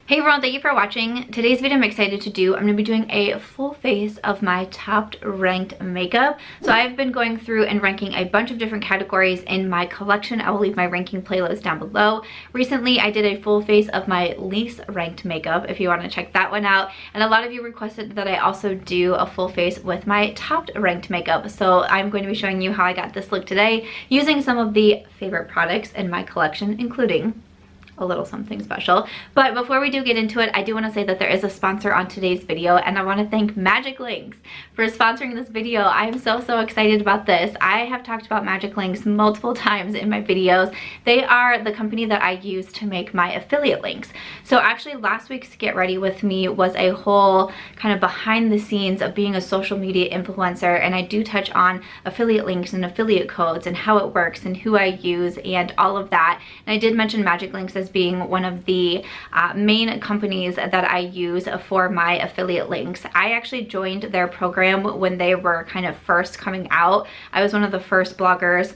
Hey everyone, thank you for watching. Today's video I'm excited to do, I'm going to be doing a full face of my top ranked makeup. So I've been going through and ranking a bunch of different categories in my collection. I will leave my ranking playlist down below. Recently I did a full face of my least ranked makeup if you want to check that one out. And a lot of you requested that I also do a full face with my top ranked makeup. So I'm going to be showing you how I got this look today using some of the favorite products in my collection, including a little something special. But before we do get into it, I do want to say that there is a sponsor on today's video, and I want to thank Magic Links for sponsoring this video. I am so excited about this. I have talked about Magic Links multiple times in my videos. They are the company that I use to make my affiliate links. So actually last week's Get Ready With Me was a whole kind of behind the scenes of being a social media influencer, and I do touch on affiliate links and affiliate codes and how it works and who I use and all of that. And I did mention Magic Links as being one of the main companies that I use for my affiliate links. I actually joined their program when they were kind of first coming out. I was one of the first bloggers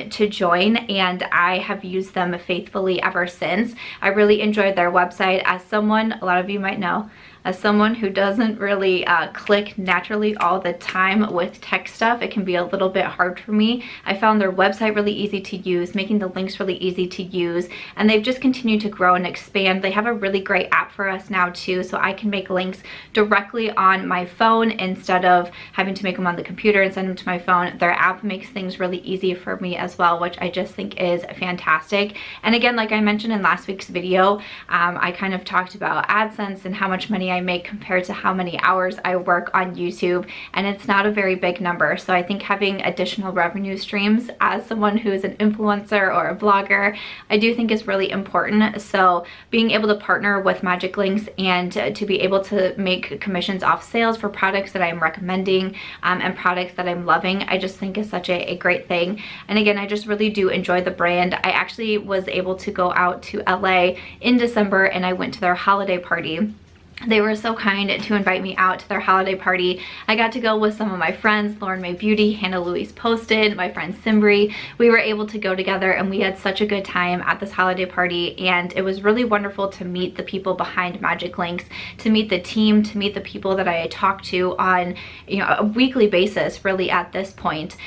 to join, and I have used them faithfully ever since. I really enjoyed their website. As someone, a lot of you might know, as someone who doesn't really click naturally all the time with tech stuff, it can be a little bit hard for me. I found their website really easy to use, making the links really easy to use, and they've just continued to grow and expand. They have a really great app for us now too, so I can make links directly on my phone instead of having to make them on the computer and send them to my phone. Their app makes things really easy for me as well, which I just think is fantastic. And again, like I mentioned in last week's video, I kind of talked about AdSense and how much money I make compared to how many hours I work on YouTube, and it's not a very big number. So I think having additional revenue streams as someone who is an influencer or a blogger, I do think is really important. So being able to partner with Magic Links and to be able to make commissions off sales for products that I'm recommending and products that I'm loving, I just think is such a great thing. And again, I just really do enjoy the brand. I actually was able to go out to LA in December and I went to their holiday party. They were so kind to invite me out to their holiday party. I got to go with some of my friends, Lauren May Beauty, Hannah Louise Posted, my friend Simbri. We were able to go together and we had such a good time at this holiday party, and it was really wonderful to meet the people behind Magic Links, to meet the team, to meet the people that I talk to on a weekly basis really at this point.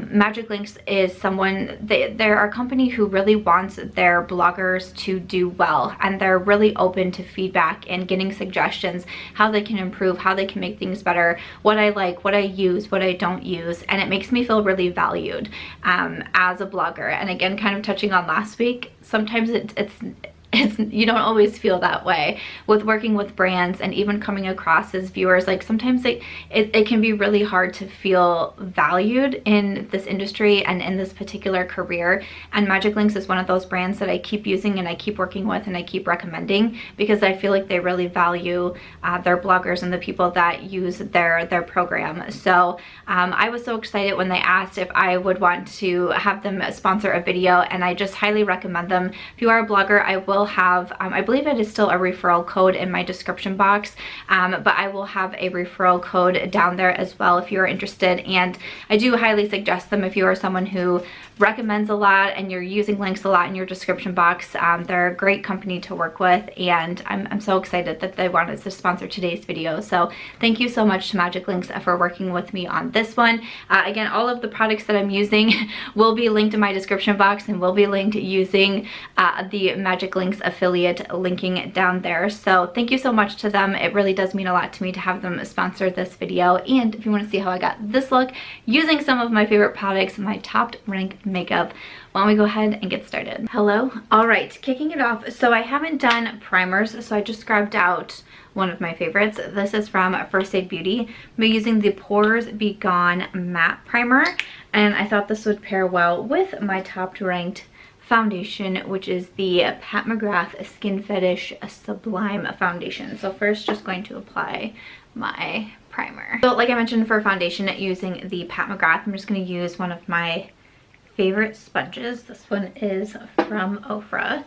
Magic Links is someone, they're a company who really wants their bloggers to do well, and they're really open to feedback and getting suggestions, how they can improve, how they can make things better, what I like, what I use, what I don't use, and it makes me feel really valued as a blogger. And again, kind of touching on last week, sometimes it's you don't always feel that way with working with brands and even coming across as viewers. Like sometimes it can be really hard to feel valued in this industry and in this particular career, and Magic Links is one of those brands that I keep using and I keep working with and I keep recommending because I feel like they really value their bloggers and the people that use their program. So I was so excited when they asked if I would want to have them sponsor a video, and I just highly recommend them. If you are a blogger, I will have, I believe it is still a referral code in my description box, but I will have a referral code down there as well if you're interested. And I do highly suggest them if you are someone who recommends a lot and you're using links a lot in your description box. They're a great company to work with, and I'm so excited that they wanted to sponsor today's video. So thank you so much to Magic Links for working with me on this one. Again, all of the products that I'm using will be linked in my description box and will be linked using the Magic Links affiliate linking down there. So thank you so much to them. It really does mean a lot to me to have them sponsor this video. And if you want to see how I got this look using some of my favorite products, my top ranked makeup, why don't we go ahead and get started. Hello. All right, kicking it off. So I haven't done primers, so I just grabbed out one of my favorites. This is from First Aid Beauty. I'm using the Pores Be Gone matte primer, and I thought this would pair well with my top ranked foundation, which is the Pat McGrath Skin Fetish Sublime Foundation. So first, just going to apply my primer. So like I mentioned, for foundation using the Pat McGrath, I'm just going to use one of my favorite sponges. This one is from Ofra,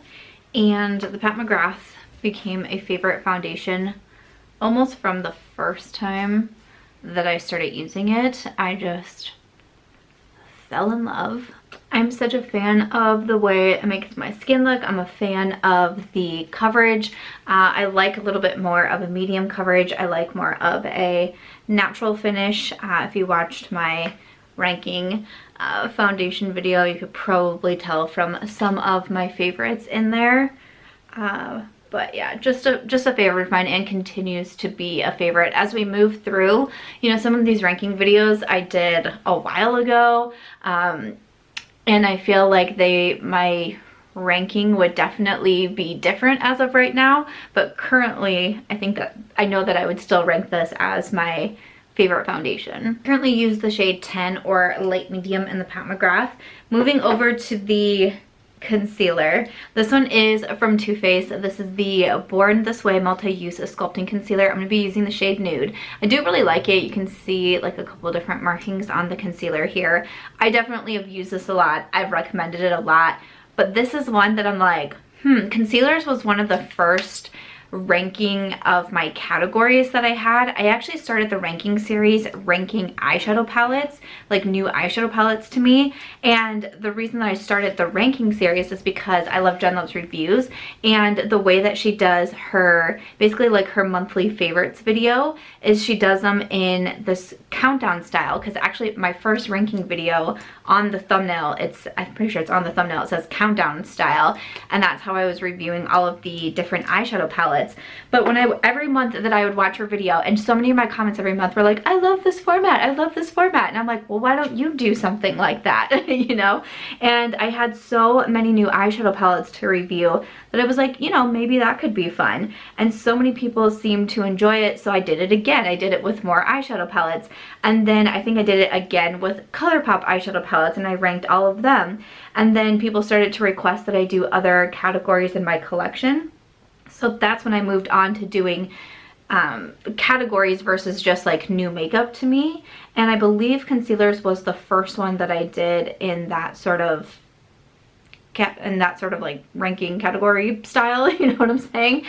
and the Pat McGrath became a favorite foundation almost from the first time that I started using it. I just fell in love. I'm such a fan of the way it makes my skin look. I'm a fan of the coverage. I like a little bit more of a medium coverage. I like more of a natural finish. If you watched my ranking foundation video, you could probably tell from some of my favorites in there. But yeah, just a favorite of mine, and continues to be a favorite as we move through. You know, some of these ranking videos I did a while ago, and I feel like my ranking would definitely be different as of right now, but currently I know that I would still rank this as my favorite foundation. I currently use the shade 10 or light medium in the Pat McGrath. Moving over to the concealer. This one is from Too Faced. This is the Born This Way multi-use sculpting concealer. I'm going to be using the shade Nude. I do really like it. You can see like a couple different markings on the concealer here. I definitely have used this a lot. I've recommended it a lot, but this is one that I'm like, concealers was one of the first ranking of my categories that I had. I actually started the ranking series ranking eyeshadow palettes, like new eyeshadow palettes to me, and the reason that I started the ranking series is because I love Jen Loves Reviews, and the way that she does her, basically like her monthly favorites video, is she does them in this countdown style, because actually my first ranking video on the thumbnail, I'm pretty sure it's on the thumbnail, it says countdown style, and that's how I was reviewing all of the different eyeshadow palettes. But every month that I would watch her video, and so many of my comments every month were like, I love this format, I love this format, and I'm like, well, why don't you do something like that? You know? And I had so many new eyeshadow palettes to review that I was like, you know, maybe that could be fun. And so many people seemed to enjoy it, so I did it again. I did it with more eyeshadow palettes, and then I think I did it again with ColourPop eyeshadow palettes, and I ranked all of them. And then people started to request that I do other categories in my collection. So that's when I moved on to doing categories versus just like new makeup to me. And I believe concealers was the first one that I did in that sort of like ranking category style, you know what I'm saying?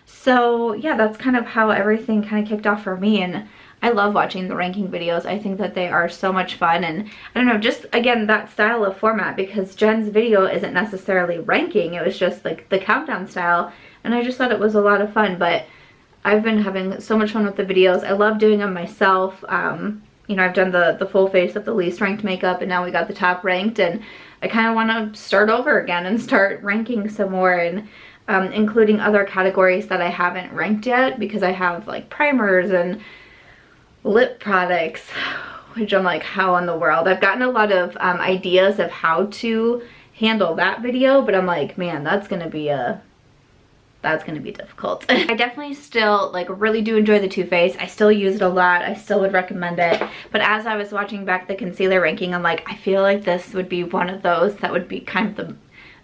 So yeah, that's kind of how everything kind of kicked off for me, and I love watching the ranking videos. I think that they are so much fun, and I don't know, just again, that style of format, because Jen's video isn't necessarily ranking, it was just like the countdown style, and I just thought it was a lot of fun. But I've been having so much fun with the videos. I love doing them myself. You know, I've done the full face of the least ranked makeup, and now we got the top ranked, and I kind of want to start over again and start ranking some more, and including other categories that I haven't ranked yet, because I have like primers and lip products, which I'm like, how in the world? I've gotten a lot of ideas of how to handle that video, but I'm like, man, that's gonna be difficult. I definitely still like really do enjoy the Too Faced. I still use it a lot. I still would recommend it. But as I was watching back the concealer ranking, I'm like, I feel like this would be one of those that would be kind of the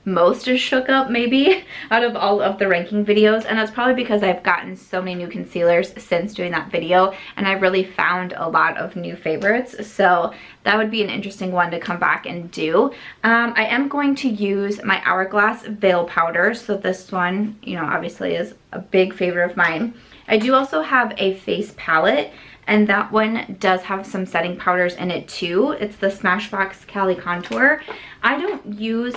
most shook up maybe out of all of the ranking videos, and that's probably because I've gotten so many new concealers since doing that video, and I really found a lot of new favorites, so that would be an interesting one to come back and do. I am going to use my Hourglass Veil Powder, so this one, you know, obviously is a big favorite of mine. I do also have a face palette, and that one does have some setting powders in it too. It's the Smashbox Cali Contour. I don't use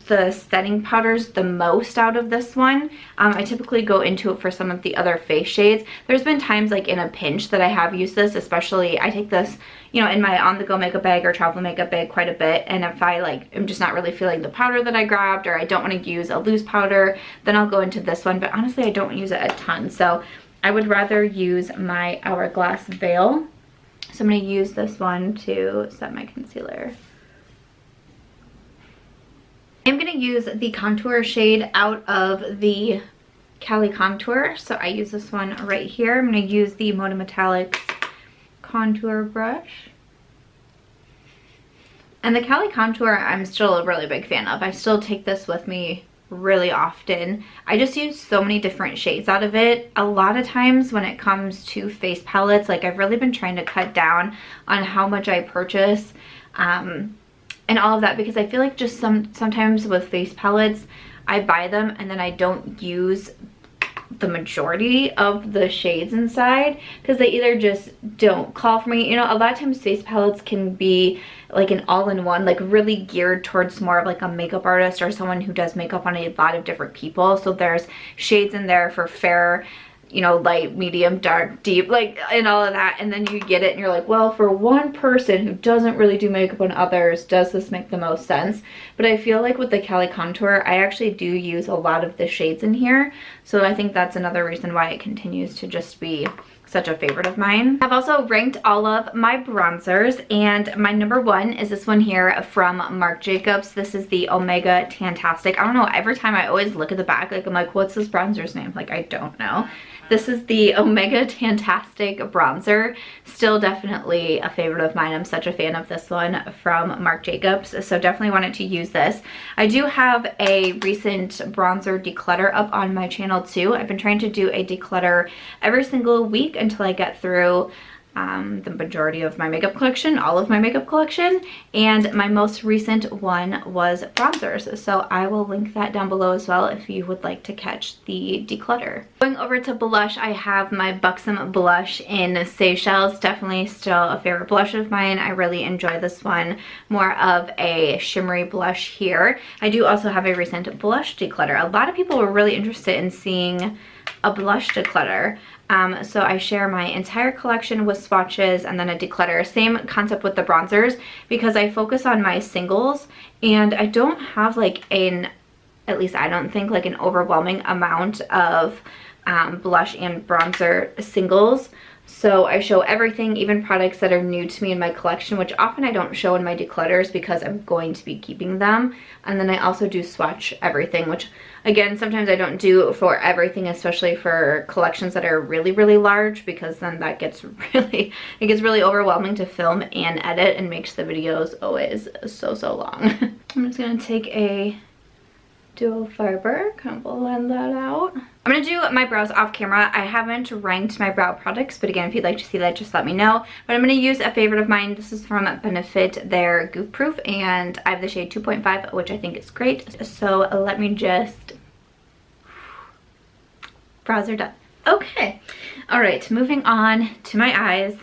the setting powders the most out of this one. I typically go into it for some of the other face shades. There's been times like in a pinch that I have used this, especially I take this, you know, in my on-the-go makeup bag or travel makeup bag quite a bit, and if I like am just not really feeling the powder that I grabbed, or I don't want to use a loose powder, then I'll go into this one. But honestly, I don't use it a ton, so I would rather use my Hourglass Veil. So I'm going to use this one to set my concealer. I'm going to use the contour shade out of the Cali Contour. So I use this one right here. I'm going to use the Mocha Metallics contour brush. And the Cali Contour I'm still a really big fan of. I still take this with me really often. I just use so many different shades out of it. A lot of times when it comes to face palettes, like I've really been trying to cut down on how much I purchase and all of that, because I feel like just sometimes with face palettes I buy them and then I don't use the majority of the shades inside, because they either just don't call for me. You know, a lot of times face palettes can be like an all-in-one, like really geared towards more of like a makeup artist or someone who does makeup on a lot of different people. So there's shades in there for fair, you know, light, medium, dark, deep, like, and all of that. And then you get it and you're like, well, for one person who doesn't really do makeup on others, does this make the most sense? But I feel like with the Cali Contour, I actually do use a lot of the shades in here. So I think that's another reason why it continues to just be such a favorite of mine. I've also ranked all of my bronzers, and my number one is this one here from Marc Jacobs. This is the Omega Tantastic. I don't know, every time I always look at the back, like I'm like, what's this bronzer's name? Like, I don't know. This is the Omega Tantastic bronzer. Still definitely a favorite of mine. I'm such a fan of this one from Marc Jacobs, so definitely wanted to use this. I do have a recent bronzer declutter up on my channel too. I've been trying to do a declutter every single week until I get through the majority of my makeup collection, all of my makeup collection, and my most recent one was bronzers, so I will link that down below as well if you would like to catch the declutter. Going over to blush, I have my Buxom blush in Seychelles. Definitely still a favorite blush of mine. I really enjoy this one. More of a shimmery blush here. I do also have a recent blush declutter. A lot of people were really interested in seeing a blush declutter. So I share my entire collection with swatches and then a declutter. Same concept with the bronzers, because I focus on my singles and I don't have like at least I don't think like an overwhelming amount of blush and bronzer singles. So I show everything, even products that are new to me in my collection, which often I don't show in my declutters because I'm going to be keeping them. And then I also do swatch everything, which again, sometimes I don't do for everything, especially for collections that are really, really large, because then that gets really, it gets really overwhelming to film and edit and makes the videos always so long. I'm just gonna take a dual fiber, kind of blend that out. I'm gonna do my brows off camera. I haven't ranked my brow products, but again, if you'd like to see that, just let me know. But I'm gonna use a favorite of mine. This is from Benefit, their Goof Proof, and I have the shade 2.5, which I think is great. So let me just, brows are done. Okay, all right, moving on to my eyes.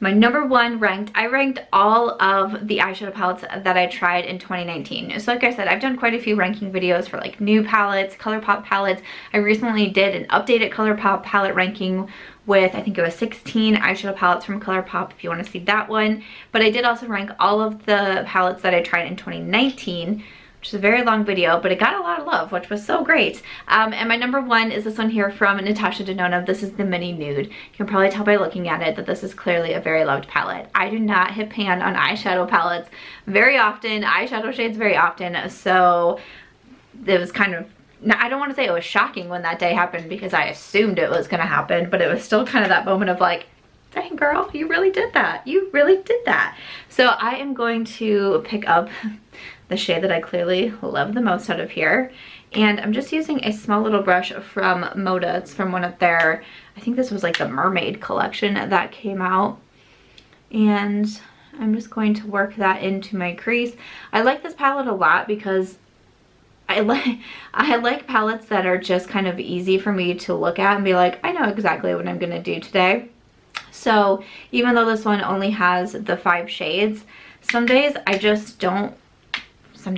My number one ranked, I ranked all of the eyeshadow palettes that I tried in 2019. So like I said, I've done quite a few ranking videos for like new palettes, ColourPop palettes. I recently did an updated ColourPop palette ranking with, I think it was 16 eyeshadow palettes from ColourPop if you want to see that one. But I did also rank all of the palettes that I tried in 2019, which is a very long video, but it got a lot of love, which was so great. And my number one is this one here from Natasha Denona. This is the Mini Nude. You can probably tell by looking at it that this is clearly a very loved palette. I do not hit pan on eyeshadow palettes very often, eyeshadow shades very often, so it was kind of, I don't want to say it was shocking when that day happened because I assumed it was going to happen, but it was still kind of that moment of like, dang girl, you really did that. You really did that. So I am going to pick up the shade that I clearly love the most out of here. And I'm just using a small little brush from Mocha. It's from one of their, I think this was like the Mermaid collection that came out. And I'm just going to work that into my crease. I like this palette a lot because I like palettes that are just kind of easy for me to look at and be like, I know exactly what I'm gonna do today. So even though this one only has the 5 shades, some days I just don't want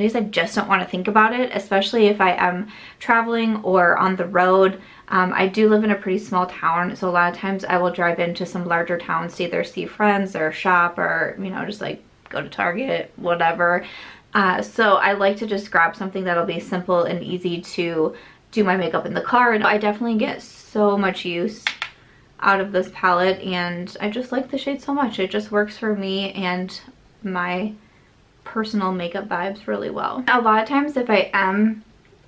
to think about it, especially if I am traveling or on the road. I do live in a pretty small town, so a lot of times I will drive into some larger towns to either see friends or shop or, you know, just like go to Target, whatever. So I like to just grab something that'll be simple and easy to do my makeup in the car. And I definitely get so much use out of this palette, and I just like the shade so much. It just works for me and my personal makeup vibes really well. A lot of times if I am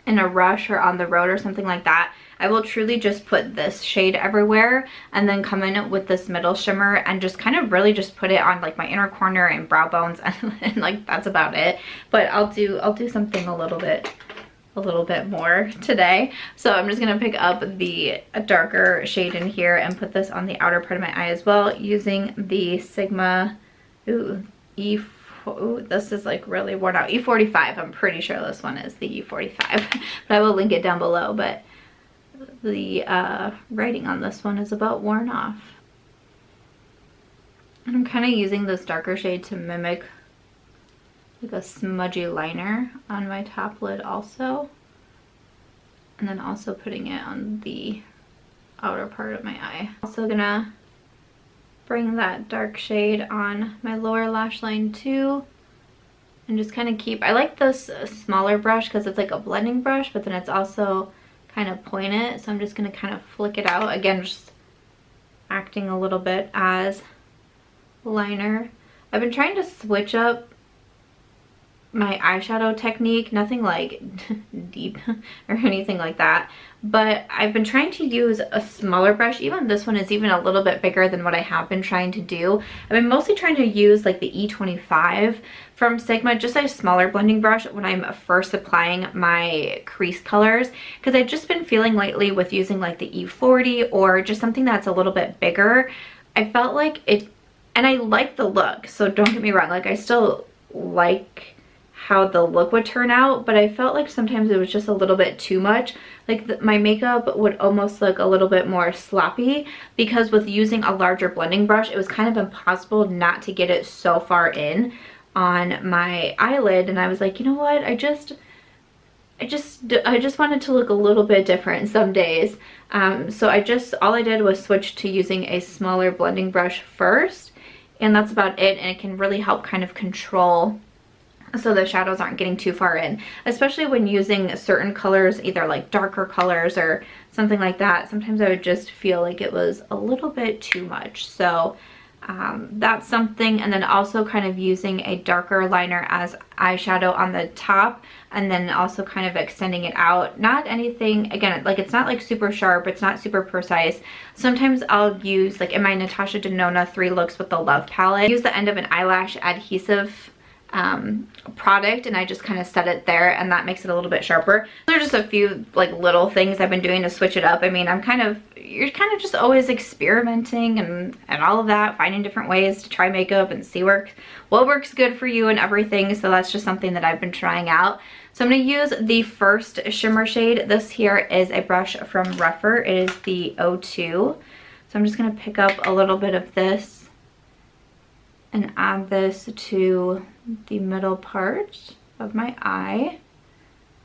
in a rush or on the road or something like that, I will truly just put this shade everywhere and then come in with this middle shimmer and just kind of really just put it on like my inner corner and brow bones and like that's about it. But I'll do something a little bit more today. So I'm just gonna pick up the darker shade in here and put this on the outer part of my eye as well, using the Sigma this is like really worn out, E45. I'm pretty sure this one is the E45, but I will link it down below. But the writing on this one is about worn off. And I'm kind of using this darker shade to mimic like a smudgy liner on my top lid also. And then also putting it on the outer part of my eye. Also gonna bring that dark shade on my lower lash line too. And just kind of keep, I like this smaller brush because it's like a blending brush, but then it's also kind of pointed. So I'm just going to kind of flick it out. Again, just acting a little bit as liner. I've been trying to switch up my eyeshadow technique, nothing like deep or anything like that, but I've been trying to use a smaller brush. Even this one is even a little bit bigger than what I have been trying to do. I've been mostly trying to use like the E25 from Sigma, just a smaller blending brush when I'm first applying my crease colors, because I've just been feeling lately with using like the E40 or just something that's a little bit bigger. I felt like it, and I like the look, so don't get me wrong, like I still like how the look would turn out, but I felt like sometimes it was just a little bit too much. Like my makeup would almost look a little bit more sloppy, because with using a larger blending brush, it was kind of impossible not to get it so far in on my eyelid. And I was like, you know what, I just wanted to look a little bit different some days. So all I did was switch to using a smaller blending brush first, and that's about it. And it can really help kind of control so the shadows aren't getting too far in, especially when using certain colors, either like darker colors or something like that. Sometimes I would just feel like it was a little bit too much. So that's something. And then also kind of using a darker liner as eyeshadow on the top, and then also kind of extending it out. Not anything, again, like it's not like super sharp, it's not super precise. Sometimes I'll use, like in my Natasha Denona 3 Looks with the Love palette, use the end of an eyelash adhesive product, and I just kind of set it there, and that makes it a little bit sharper. There's just a few like little things I've been doing to switch it up. I mean, you're kind of just always experimenting and all of that, finding different ways to try makeup and see what works good for you and everything. So that's just something that I've been trying out. So I'm going to use the first shimmer shade. This here is a brush from Rougher. It is the 02. So I'm just going to pick up a little bit of this and add this to the middle part of my eye.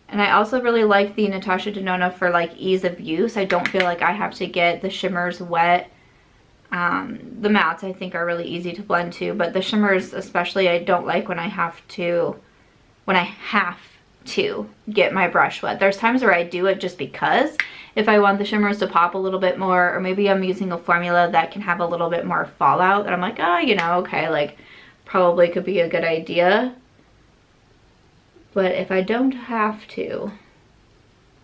And I also really like the Natasha Denona for like ease of use. I don't feel like I have to get the shimmers wet. The mattes I think are really easy to blend to, but the shimmers especially I don't like when I have to get my brush wet. There's times where I do it just because if I want the shimmers to pop a little bit more, or maybe I'm using a formula that can have a little bit more fallout, that I'm like, oh, you know, okay, like probably could be a good idea. But if I don't have to,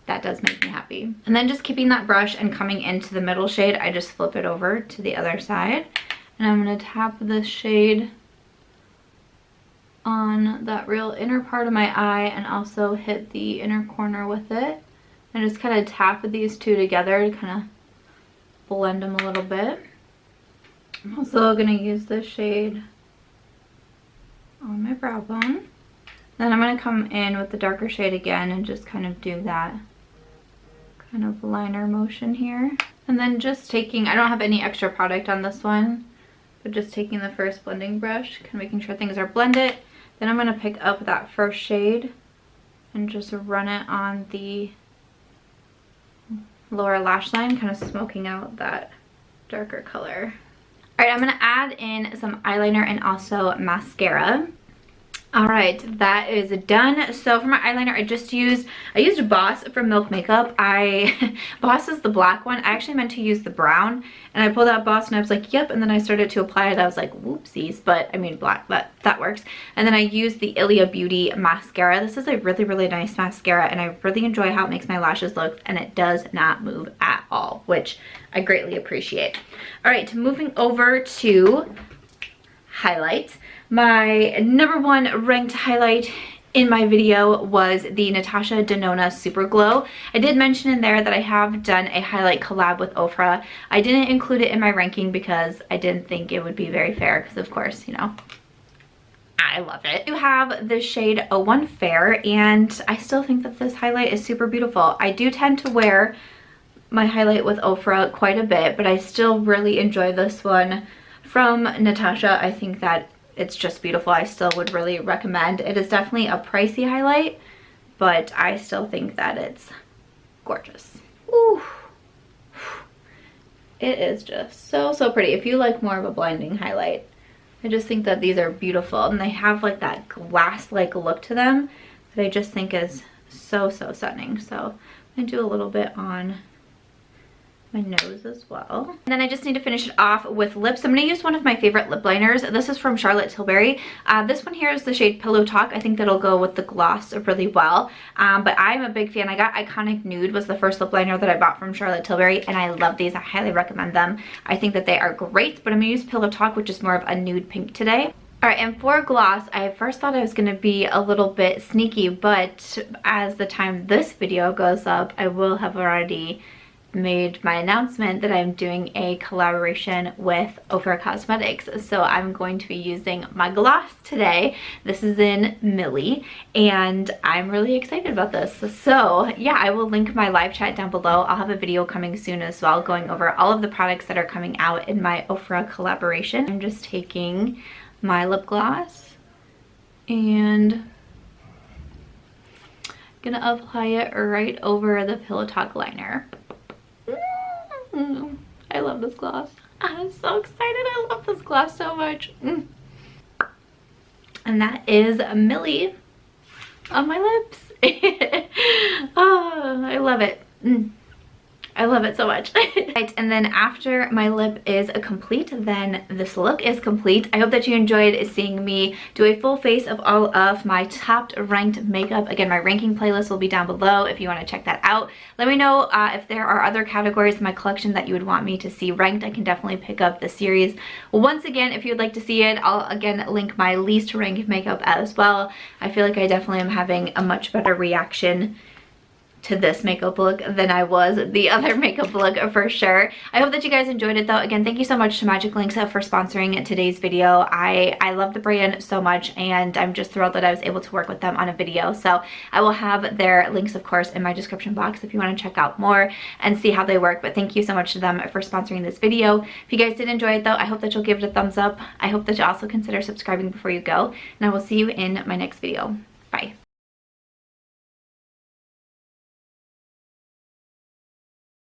that does make me happy. And then just keeping that brush and coming into the middle shade, I just flip it over to the other side. And I'm gonna tap this shade on that real inner part of my eye, and also hit the inner corner with it. And just kind of tap these two together to kind of blend them a little bit. I'm also going to use this shade on my brow bone. Then I'm going to come in with the darker shade again and just kind of do that kind of liner motion here. And then just taking, I don't have any extra product on this one, but just taking the first blending brush, kind of making sure things are blended. Then I'm going to pick up that first shade and just run it on the lower lash line, kind of smoking out that darker color. All right, I'm gonna add in some eyeliner and also mascara. All right, that is done. So for my eyeliner, I used Boss from Milk Makeup. Boss is the black one. I actually meant to use the brown, and I pulled out Boss and I was like, yep. And then I started to apply it. I was like, whoopsies, but I mean black, but that works. And then I used the Ilia Beauty mascara. This is a really, really nice mascara, and I really enjoy how it makes my lashes look, and it does not move at all, which I greatly appreciate. All right, moving over to highlights. My #1 ranked highlight in my video was the Natasha Denona Super Glow. I did mention in there that I have done a highlight collab with Ofra. I didn't include it in my ranking because I didn't think it would be very fair, because of course, you know, I love it. You have the shade 01 Fair, and I still think that this highlight is super beautiful. I do tend to wear my highlight with Ofra quite a bit, but I still really enjoy this one from Natasha. I think that it's just beautiful. I still would really recommend. It is definitely a pricey highlight, but I still think that it's gorgeous. Ooh. It is just so pretty. If you like more of a blinding highlight, I just think that these are beautiful, and they have like that glass-like look to them that I just think is so stunning. So I'm gonna do a little bit on my nose as well. And then I just need to finish it off with lips. I'm gonna use one of my favorite lip liners. This is from Charlotte Tilbury. This one here is the shade Pillowtalk. I think that'll go with the gloss really well. But I'm a big fan. I got Iconic Nude was the first lip liner that I bought from Charlotte Tilbury, and I love these. I highly recommend them. I think that they are great, but I'm gonna use Pillowtalk, which is more of a nude pink today. All right, and for gloss, I first thought I was gonna be a little bit sneaky, but as the time this video goes up, I will have already made my announcement that I'm doing a collaboration with Ofra Cosmetics. So I'm going to be using my gloss today. This is in Millie, and I'm really excited about this. So yeah, I will link my live chat down below. I'll have a video coming soon as well, going over all of the products that are coming out in my Ofra collaboration. I'm just taking my lip gloss and gonna apply it right over the Pillowtalk liner. I love this gloss. I'm so excited. I love this gloss so much. And that is Millie on my lips. Oh, I love it. I love it so much. Right, and then after my lip is complete, then this look is complete. I hope that you enjoyed seeing me do a full face of all of my top ranked makeup. Again, my ranking playlist will be down below if you want to check that out. Let me know if there are other categories in my collection that you would want me to see ranked. I can definitely pick up the series. Once again, if you'd like to see it, I'll again link my least ranked makeup as well. I feel like I definitely am having a much better reaction to this makeup look than I was the other makeup look for sure. I hope that you guys enjoyed it though. Again, thank you so much to Magic Links for sponsoring today's video. I love the brand so much, and I'm just thrilled that I was able to work with them on a video. So I will have their links, of course, in my description box if you want to check out more and see how they work. But thank you so much to them for sponsoring this video. If you guys did enjoy it though, I hope that you'll give it a thumbs up. I hope that you also consider subscribing before you go, and I will see you in my next video.